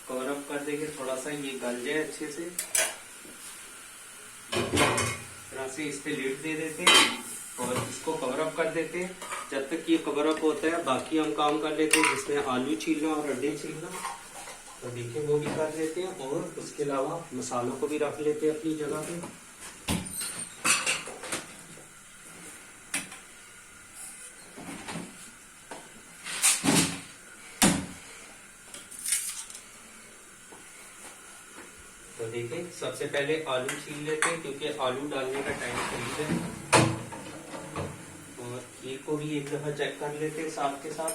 [SPEAKER 1] कवर अप कर देंगे, थोड़ा सा ये गल जाए अच्छे से। तरह से इस पे लिड दे देते हैं और इसको कवर अप कर देते हैं। जब तक ये कवर अप होता है बाकी हम काम कर लेते हैं, जिसमें आलू छीलना और अंडे छीलना। तो देखिए वो भी कर लेते हैं, और उसके अलावा मसालों को भी रख लेते हैं अपनी जगह पे। तो देखिए सबसे पहले आलू छील लेते हैं, क्योंकि आलू डालने का टाइम करीब है। और खीर को भी एक दफा चेक कर लेते हैं साथ के साथ।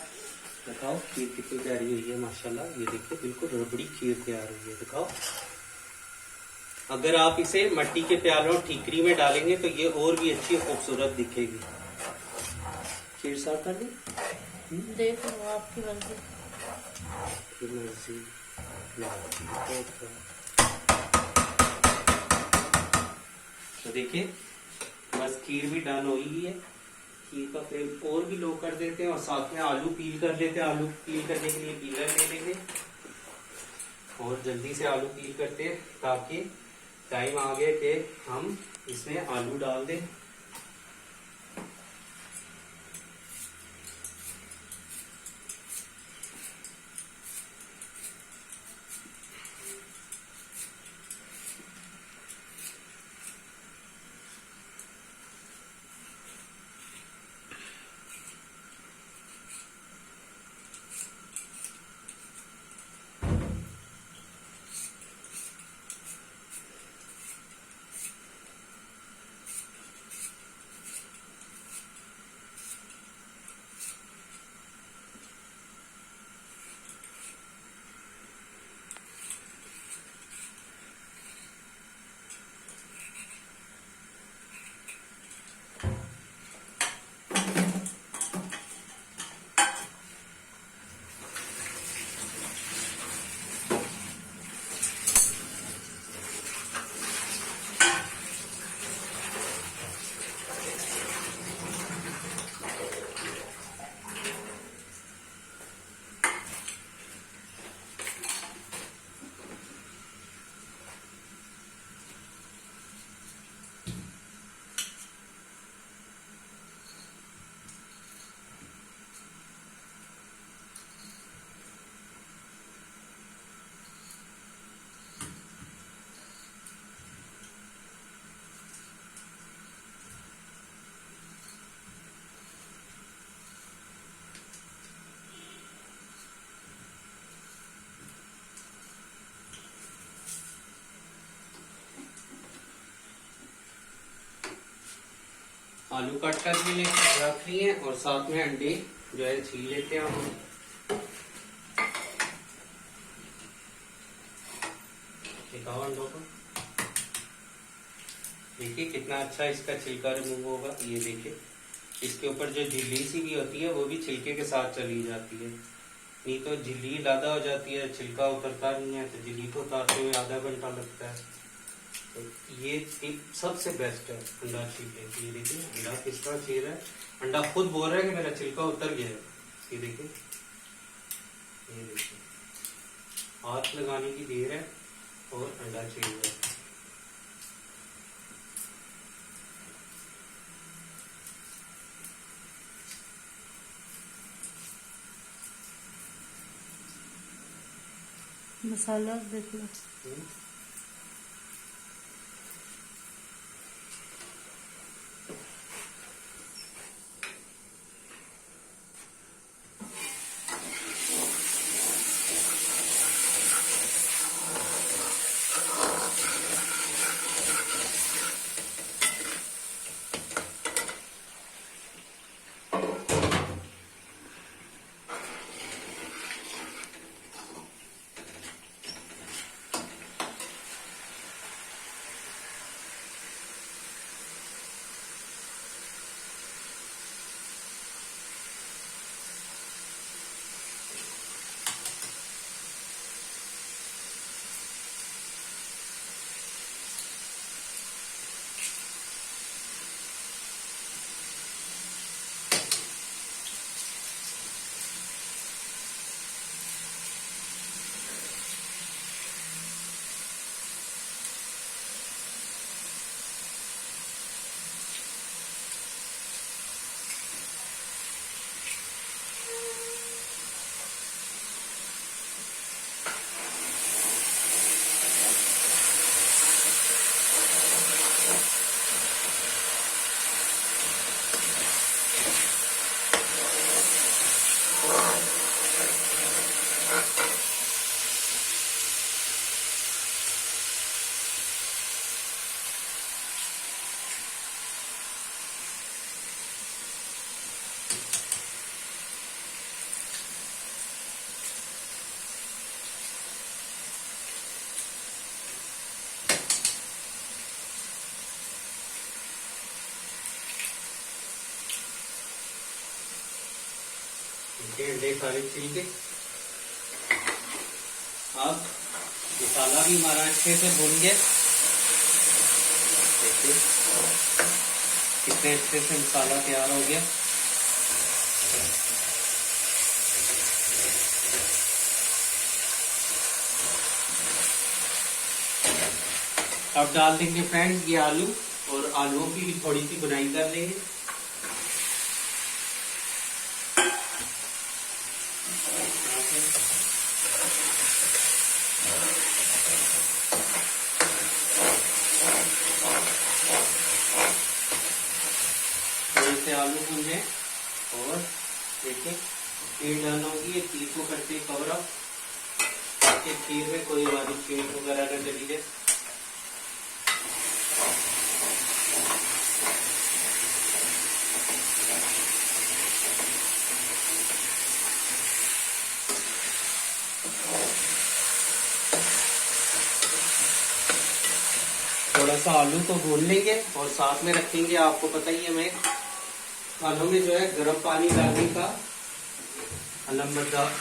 [SPEAKER 1] दिखाओ खीर कितनी प्यारी हुई है माशाल्लाह। ये देखिए बिल्कुल रबड़ी खीर तैयार हुई है। दिखाओ, अगर आप इसे मट्टी के प्यालों ठीकरी में डालेंगे तो ये और भी अच्छी खूबसूरत दिखेगी। खीर साफ कर दी,
[SPEAKER 2] देख लो आपकी मर्जी।
[SPEAKER 1] तो देखिए बस खीर भी डन हो ही है। खीर का फ्लेम और भी लो कर देते हैं, और साथ में आलू पील कर लेते हैं। आलू पील करने के लिए पीलर ले लेंगे और जल्दी से आलू पील करते हैं, ताकि टाइम आ गया कि हम इसमें आलू डाल दें। आलू कट कर भी रख लिए और साथ में अंडे जो है छील लेते हैं हम। दिखाओ अंडों को, देखिए कितना अच्छा इसका छिलका रिमूव होगा। ये देखिए इसके ऊपर जो झिल्ली सी भी होती है वो भी छिलके के साथ चली जाती है, नहीं तो झिल्ली लादा हो जाती है, छिलका उतरता नहीं है, तो झिल्ली को उतारते हुए आधा घंटा लगता है। तो ये टिप सबसे बेस्ट है अंडा छीलने की। ये देखिए अंडा किस तरह छील रहा है, अंडा खुद बोल रहा है कि मेरा छिलका उतर गया है। ये देखिए, ये देखिए हाथ लगाने की देर है और अंडा छील रहा है।
[SPEAKER 2] मसाला देख लो।
[SPEAKER 1] अंडे सारे छिल के। अब मसाला भी हमारा अच्छे से भून गया। देखिए कितने अच्छे से मसाला तैयार हो गया। अब डाल देंगे फ्रेंड्स ये आलू, और आलूओं की भी थोड़ी सी बुनाई कर लेंगे। थोड़े से आलू भूने, और देखिए खीर डालना होगी। ये खीर को करते कवर अप, ताकि खीर में कोई हमारी चीज वगैरह न चली जाए। थोड़ा सा आलू को भून लेंगे, और साथ में रखेंगे, आपको पता ही है मैं खानों में जो है गर्म पानी डालने का अलमबरदार।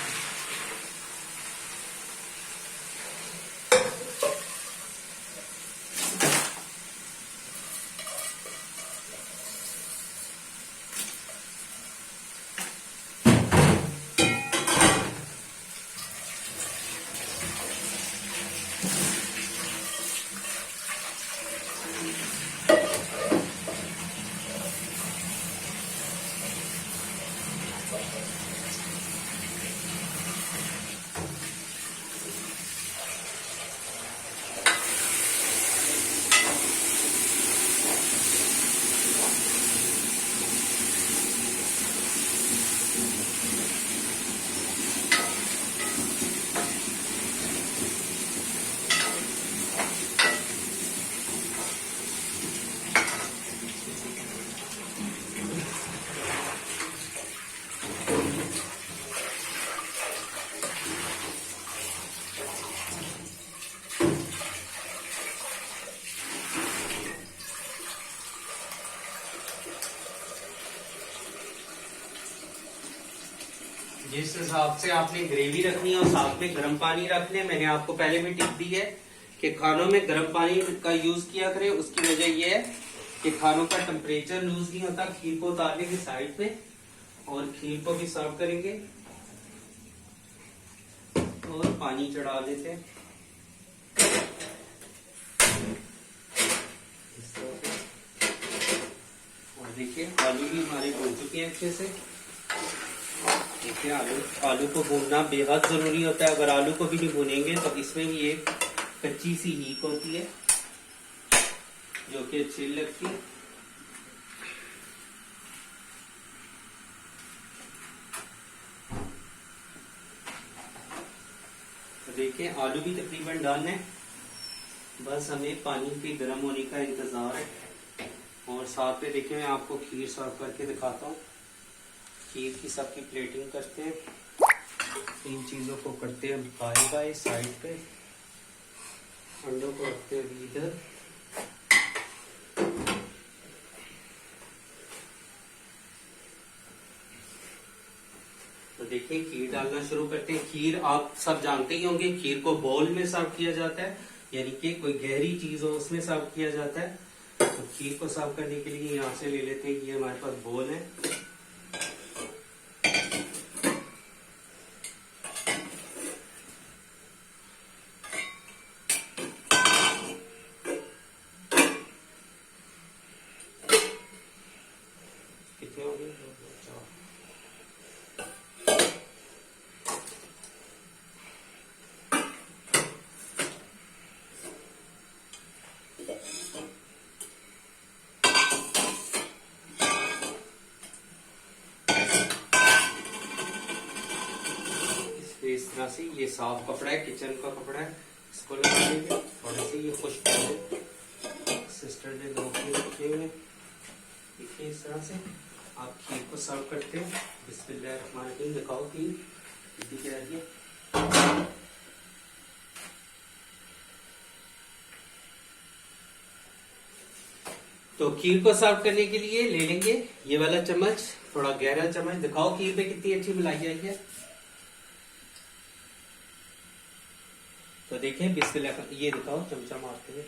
[SPEAKER 1] जिस हिसाब से आपने ग्रेवी रखनी है और साथ में गर्म पानी रखने, मैंने आपको पहले भी टिप दी है कि खानों में गर्म पानी का यूज किया करें। उसकी वजह यह है कि खानों का टेम्परेचर लूज नहीं होता। खीर को उतार लेंगे साइड पे, और खीर को भी सर्व करेंगे, और पानी चढ़ा देते हैं इस तरह से। और देखिए आलू भी हमारे भून चुके हैं अच्छे से। देखिए आलू को भूनना बेहद जरूरी होता है। अगर आलू को भी नहीं भूनेंगे तो इसमें भी एक कच्ची सी हीक होती है जो कि अच्छी लगती है। तो देखिए आलू भी तकरीबन डालने, बस हमें पानी के गर्म होने का इंतजार है। और साथ में देखिए मैं आपको खीर सर्व करके दिखाता हूँ। खीर की सबकी प्लेटिंग करते हैं, इन चीजों को करते हैं बाय बाय साइड पे, अंडों को रखते हैं इधर। तो देखिए खीर डालना शुरू करते हैं। खीर आप सब जानते ही होंगे, खीर को बाउल में सर्व किया जाता है, यानी कि कोई गहरी चीज हो उसमें सर्व किया जाता है। तो खीर को सर्व करने के लिए यहाँ से ले लेते हैं, ये हमारे पास बाउल है। कितने हो गए? इस तरह से ये साफ कपड़ा है, किचन का कपड़ा है, इसको लगा देंगे। थोड़े से ये खुश्क सिस्टर ने दो खीर रखे हुए, देखिए इस तरह से आप खीर को सर्व करते हैं। बिस्मिल्लाहिर्रहमानिर्रहीम। दिखाओ खीर कितनी प्यारी है। तो खीर को सर्व करने के लिए ले लेंगे ये वाला चम्मच, थोड़ा गहरा चम्मच। दिखाओ खीर पे कितनी अच्छी मलाई आई है। तो देखें बिस्मिल्लाह, ये दिखाओ चमचा मारते हुए।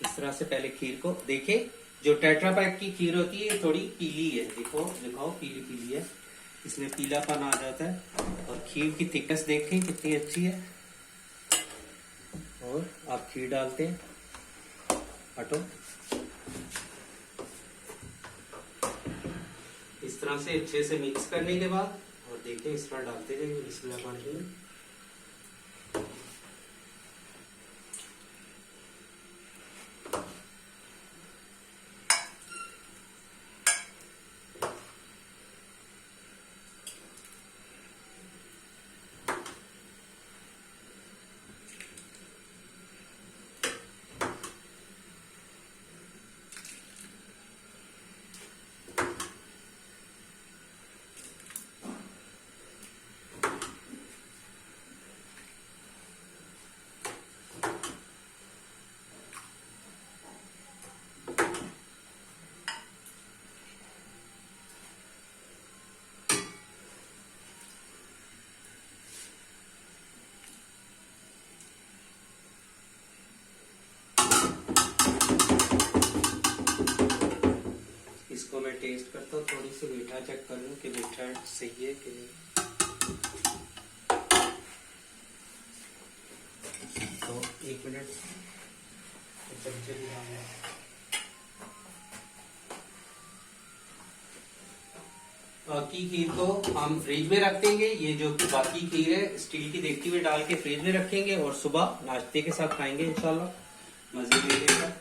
[SPEAKER 1] इस तरह से पहले खीर को देखें। जो टेट्रा पैक की खीर होती है थोड़ी पीली है, देखो दिखाओ पीली पीली है, इसमें पीलापन आ जाता है। और खीर की थिकनेस देखें कितनी अच्छी है। और आप खीर डालते हैं, हटो, इस तरह से अच्छे से मिक्स करने के बाद और देखिए इस तरह डालते जाएंगे बिस्मिल्लाह पानी में। इसको मैं टेस्ट करता हूँ, थोड़ी सी मीठा चेक कर लूँ कि मीठा सही है कि नहीं। तो एक मिनट चमचे भी डालना है। बाकी खीर को हम फ्रिज में रख देंगे। ये जो बाकी खीर है स्टील की देगची में डाल के फ्रिज में रखेंगे और सुबह नाश्ते के साथ खाएंगे इंशाल्लाह, मजे लेगा।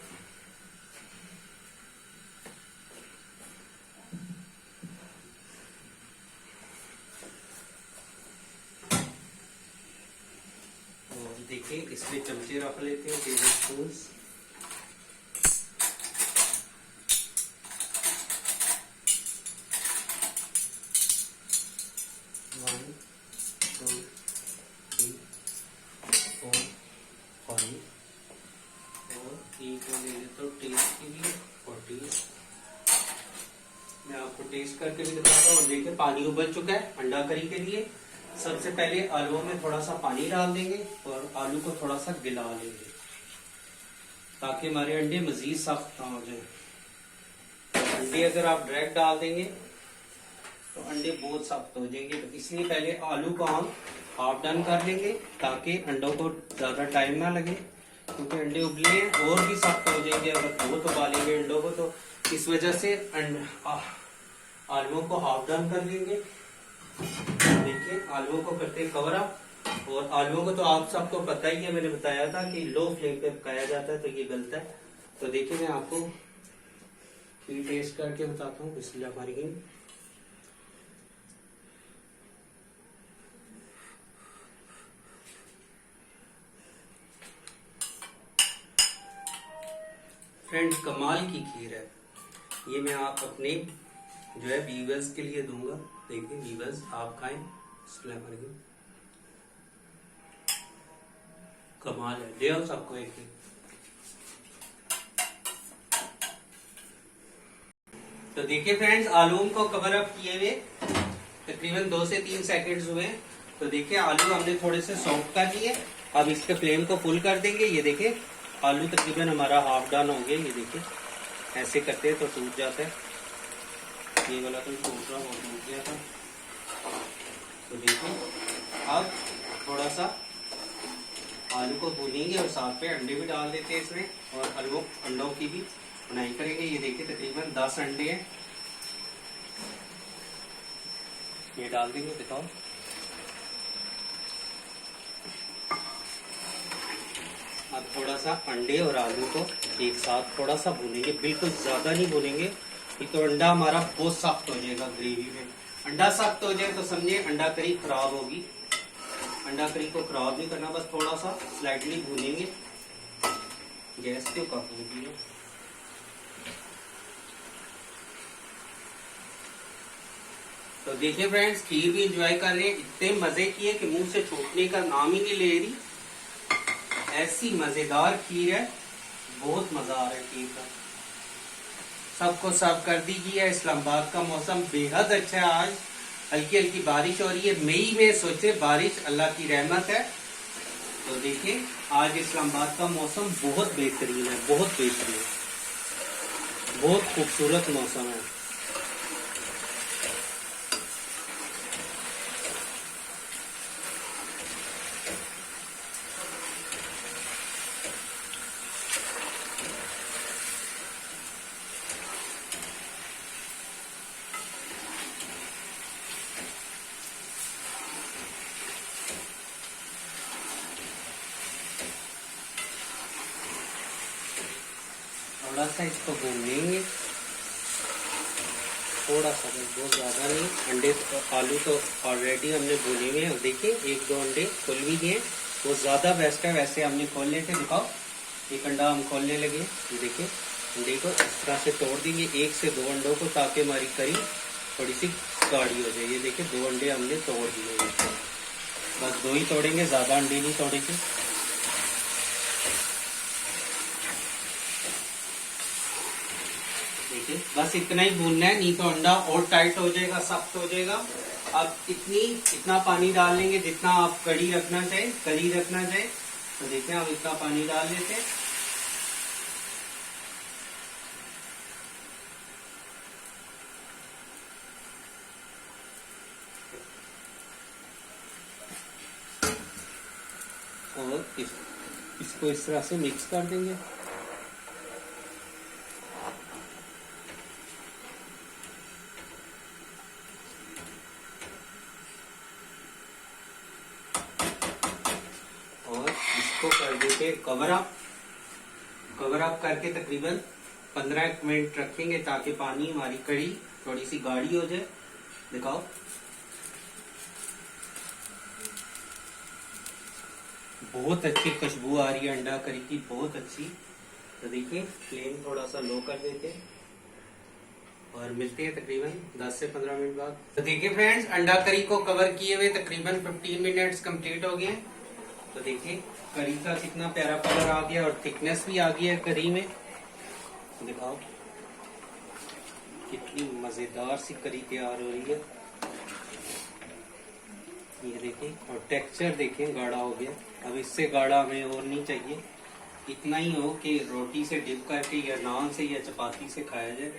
[SPEAKER 1] देखिए इसमें चमचे रख लेते हैं, tablespoon. One, two, three, four, five. और एक ले लेता हूँ टेस्ट के लिए, 14। मैं आपको टेस्ट करके भी दिखाता हूँ। देखिए पानी उबल चुका है अंडा करी के लिए। सबसे पहले आलूओं में थोड़ा सा पानी डाल देंगे और आलू को थोड़ा सा गिला लेंगे ताकि हमारे अंडे मजीद सख्त ना हो जाए। अंडे अगर आप डायरेक्ट डाल देंगे तो अंडे बहुत सख्त हो जाएंगे, तो इसलिए पहले आलू को हम हाफ डन कर लेंगे ताकि अंडों को ज्यादा टाइम ना लगे, क्योंकि अंडे उबले और भी सख्त हो जाएंगे अगर बहुत उबालेंगे अंडों को। तो इस वजह से आलूओं को हाफ डन कर लेंगे। देखिए आलूओं को करते हैं कवर अप। और आलूओं को तो आप सबको पता ही है, मैंने बताया था कि लो फ्लेम पे पकाया जाता है, तो ये गलत है। तो देखिए मैं आपको खीर टेस्ट करके बताता हूँ। बिस्मिल्लाह हमारी फ्रेंड्स कमाल की खीर है ये। मैं आप अपने जो है व्यूअर्स के लिए दूंगा। देखिए व्यूअर्स आप खाएं, कमाल है। ले आओ सबको एक। तो देखिए फ्रेंड्स आलू को कवर अप किए हुए तकरीबन 2 से 3 सेकंड्स हुए। तो देखिए आलू हमने थोड़े से सॉफ्ट कर लिए। अब इसके फ्लेम को फुल कर देंगे। ये देखिए आलू तकरीबन हमारा हाफ डन हो गया। ये देखिए ऐसे करते हैं तो टूट जाता है, ये वाला तो टूट रहा, वो टूट गया था। तो देखिए अब थोड़ा सा आलू को भूनेंगे और साथ पे अंडे भी डाल देते हैं इसमें, और अंडों की भी बुनाई करेंगे। ये देखिए तकरीबन 10 अंडे हैं, ये डाल देंगे। दिखाओ अब थोड़ा सा अंडे और आलू को एक साथ थोड़ा सा भूनेंगे, बिल्कुल ज्यादा नहीं भूनेंगे, तो अंडा हमारा बहुत सख्त हो जाएगा ग्रेवी में। अंडा सख्त हो जाए तो समझिए अंडा करी खराब होगी। अंडा करी को खराब नहीं करना, बस थोड़ा सा स्लाइटली भूनेंगे। गैस क्यों कम होगी है। तो देखिए फ्रेंड्स खीर भी एंजॉय कर रहे हैं, इतने मजे की है कि मुंह से छूटने का नाम ही नहीं ले रही। ऐसी मजेदार खीर है बहुत मजा आ रहा है टी का। सबको सर्व कर दीजिए। इस्लामाबाद का मौसम बेहद अच्छा है। आज हल्की हल्की बारिश हो रही है। मई में सोचे बारिश अल्लाह की रहमत है। तो देखिए आज इस्लामाबाद का मौसम बहुत बेहतरीन है, बहुत बेहतरीन, बहुत खूबसूरत मौसम है। थोड़ा सा इसको भूनेंगे, थोड़ा सा, बहुत ज्यादा नहीं। अंडे तो, आलू तो ऑलरेडी हमने भुने हुए हैं। देखिए एक दो अंडे खोल भी दिए, वो ज्यादा बेस्ट है। वैसे हमने खोलने थे, दिखाओ एक अंडा हम खोलने लगे। ये देखिए अंडे को इस तरह से तोड़ देंगे, 1 से 2 अंडों को, ताकि हमारी करी थोड़ी सी गाढ़ी हो जाए। ये देखिए 2 अंडे हमने तोड़ दिए, बस 2 ही तोड़ेंगे, ज्यादा अंडे नहीं तोड़ेंगे। देखिए बस इतना ही भूनना है, नहीं तो अंडा और टाइट हो जाएगा, सख्त हो जाएगा। अब इतना पानी डाल लेंगे जितना आप कड़ी रखना चाहे। तो देखिए हम इतना पानी डाल लेते हैं। और इसको इस तरह से मिक्स कर देंगे। इसको कर देते कवर अप करके तकरीबन 15 मिनट रखेंगे, ताकि पानी हमारी कड़ी थोड़ी सी गाढ़ी हो जाए। दिखाओ बहुत अच्छी खुशबू आ रही है अंडा करी की, बहुत अच्छी। तो देखिए फ्लेम थोड़ा सा लो कर देते हैं और मिलते हैं तकरीबन 10 से 15 मिनट बाद। तो देखिए फ्रेंड्स, अंडा करी को कवर किए हुए तकरीबन 15 मिनट्स कंप्लीट हो गए। तो देखिए करी का कितना प्यारा कलर आ गया और थिकनेस भी आ गई है करी में। दिखाओ कितनी मजेदार सी करी तैयार हो रही है। ये देखिए, और टेक्सचर देखिए गाढ़ा हो गया। अब इससे गाढ़ा हमें और नहीं चाहिए, इतना ही हो कि रोटी से डिप करके या नान से या चपाती से खाया जाए।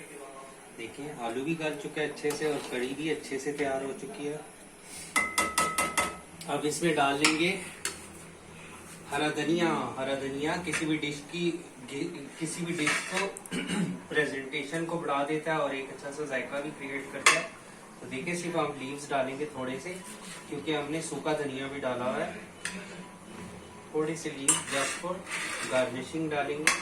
[SPEAKER 1] देखिए आलू भी गल चुका है अच्छे से और कड़ी भी अच्छे से तैयार हो चुकी है। अब इसमें डाल लेंगे हरा धनिया। किसी भी डिश को प्रेजेंटेशन को बढ़ा देता है और एक अच्छा सा जायका भी क्रिएट करता है। तो देखिए सिर्फ हम लीव्स डालेंगे थोड़े से, क्योंकि हमने सूखा धनिया भी डाला हुआ है। थोड़ी सी लीव जस्ट फॉर गार्निशिंग डालेंगे।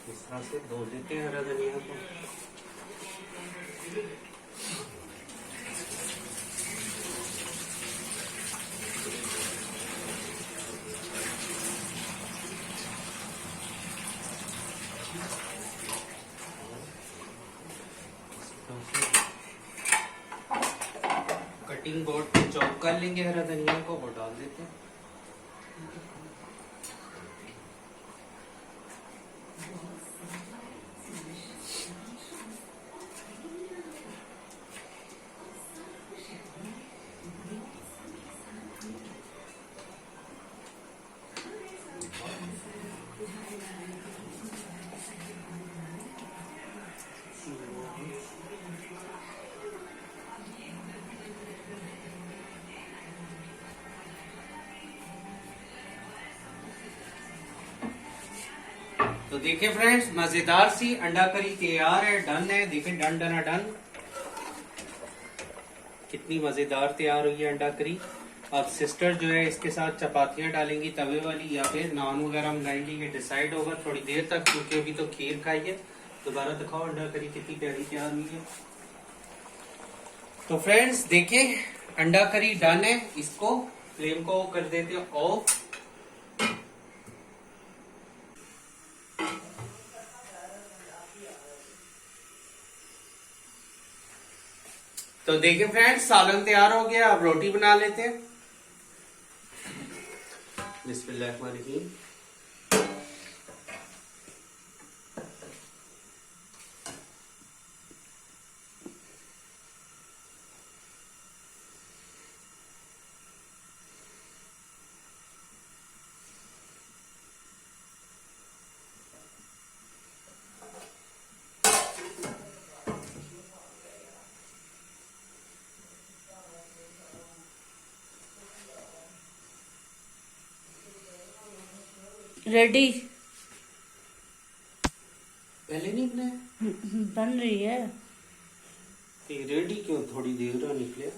[SPEAKER 1] इस तरह से धो देते हैं हरा धनिया को। कटिंग बोर्ड पे चॉप कर लेंगे हरा धनिया को, वो डाल देते हैं। तो देखिए फ्रेंड्स, मजेदार सी अंडा करी तैयार है, डन है। देखिए डन। कितनी मजेदार तैयार हुई है अंडा करी। अब सिस्टर जो है इसके साथ चपातियां डालेंगी तवे वाली, या फिर नान वगैरह मंगाएंगी, ये डिसाइड होगा थोड़ी देर तक, क्योंकि अभी तो खीर खाई है। दोबारा दिखाओ अंडा करी कितनी प्यारी तैयार हुई है। तो फ्रेंड्स देखिए अंडा करी डन है। इसको फ्लेम को कर देते हैं ऑफ। तो देखिए फ्रेंड्स, सालन तैयार हो गया। अब रोटी बना लेते हैं। बिस्मिल्लाहिर्रहमानिर्रहीम।
[SPEAKER 2] रेडी
[SPEAKER 1] पहले नहीं बनाया?
[SPEAKER 2] बन रही है।
[SPEAKER 1] ये रेडी क्यों थोड़ी देर में निकले?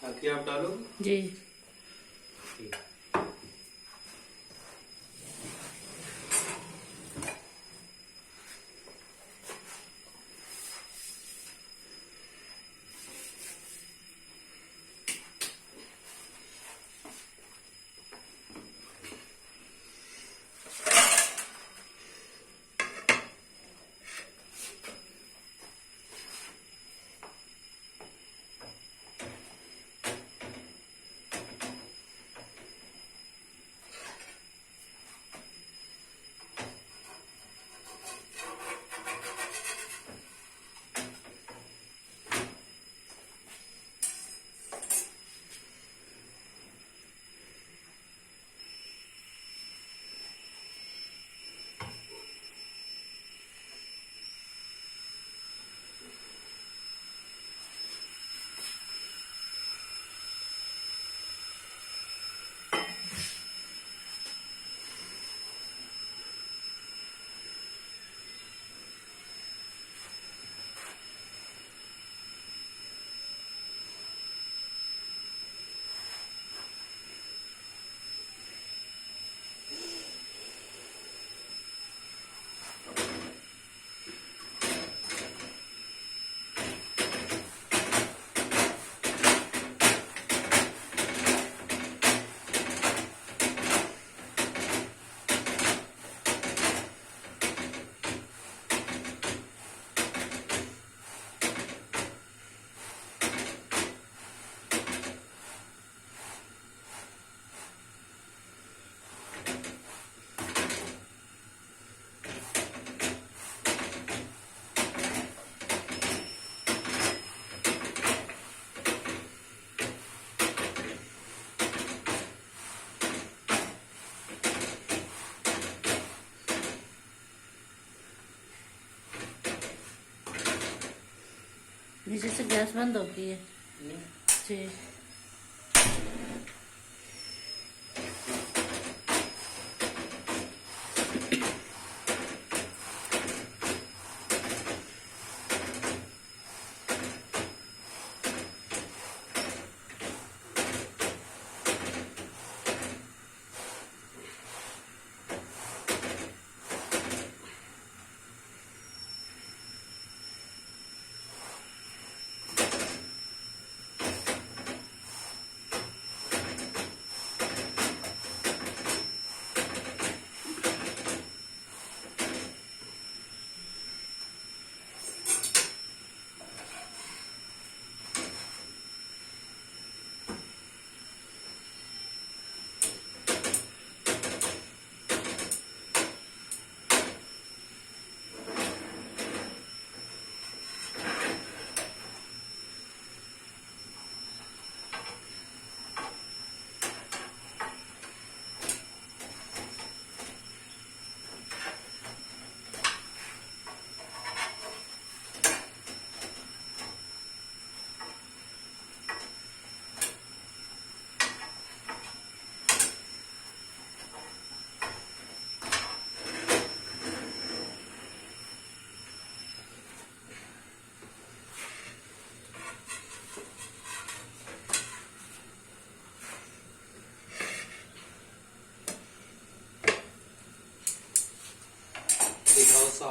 [SPEAKER 1] आखिर आप डालोगे?
[SPEAKER 2] जी।
[SPEAKER 1] ठीक।
[SPEAKER 2] नीचे से गैस बंद हो गई है। जी।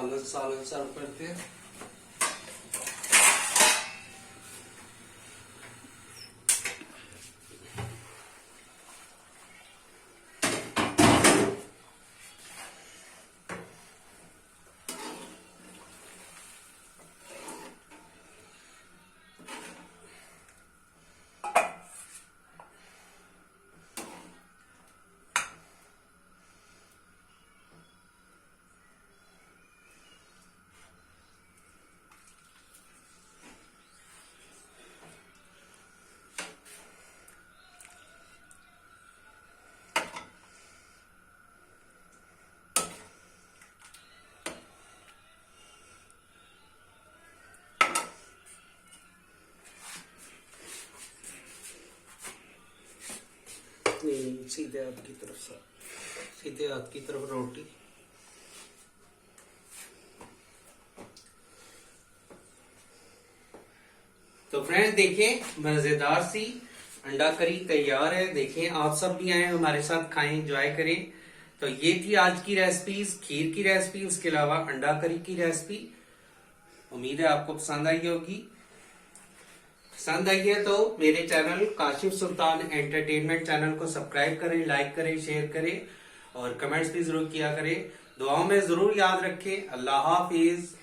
[SPEAKER 1] सालन सालन सर्व करते हैं। नहीं, सीधे हाथ की तरफ से, सीधे हाथ की तरफ रोटी। तो फ्रेंड्स देखिए, मजेदार सी अंडा करी तैयार है। देखिए आप सब भी आए हमारे साथ, खाएं, एंजॉय करें। तो ये थी आज की रेसिपीज, खीर की रेसिपी, उसके अलावा अंडा करी की रेसिपी। उम्मीद है आपको पसंद आई होगी। पसंद आई है तो मेरे चैनल काशिफ सुल्तान एंटरटेनमेंट चैनल को सब्सक्राइब करें, लाइक करें, शेयर करें और कमेंट्स भी जरूर किया करें। दुआओं में जरूर याद रखें। अल्लाह हाफिज।